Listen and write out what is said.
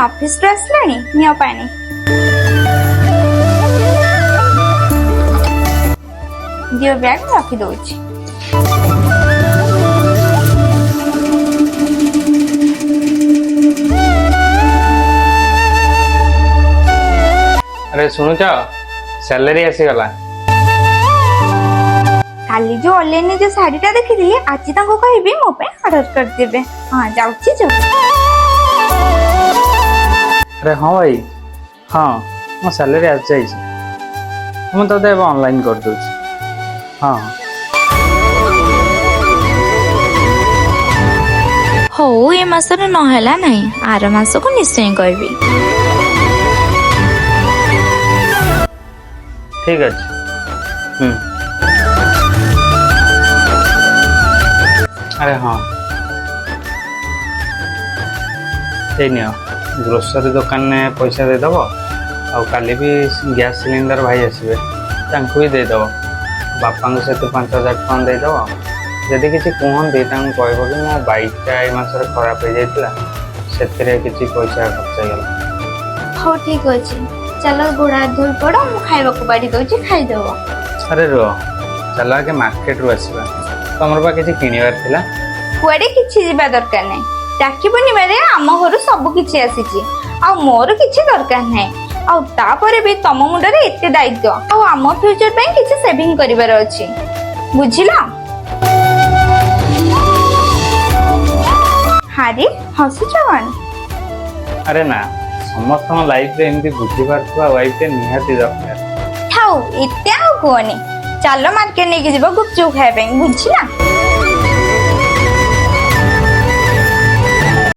Office रू आसलानी neo पानी दियो बैग रखी दउची। अरे सुनुच सैलरी आसीगला काली जो ऑनलाइन जो साड़ीटा देखी आज तांको कहबी मो पे ऑर्डर कर देबे। हां जाउची जो। अरे हाँ भाई हाँ मो सैलरी आज जाइए मुझे तो देव ऑनलाइन कर दूँ। हाँ हो ये मासर नहला नहीं आर मास को निश्चय करबी। ठीक अच्छे। अरे हाँ ये नियो ग्रोसरी दुकान में पैसा देदेव आउ काली भी गैस सिलिंडर भाई आसबे तांको भी देदेव बापा को से 5000 टका देदेव जदि किसी कहते कहब कि मो बाइकटा ए मासरे खराब हो जाता से किसी पैसा खर्च गला। हो ठीक अछि चलो गोड़ा धोई पड़ो मु खाइबा को बाड़ी दोची खाइ देबो। अरे रो चल आगे मार्केट रू आसबा तमर बा किसी किनिबार थिला कुआडे किछि जिबा दरकार नै राखी पूर्णिमारे आम घर सब किछि आसीछि आ मोर किछि दरकार नै आ तापरे भी तम मुंडरे एते दायित्व आ आम फ्यूचर पे किछि सेविंग करिवार अछि बुझिला। हारी हसु जवान अरे ना समस्त लाइफ रे एमती बुझी पारथुआ वाइफ रे निहाती दरकार थाउ एते आ कोनी चलो मार्केट नै के जिबो गुपचुप खाइ पे बुझिला।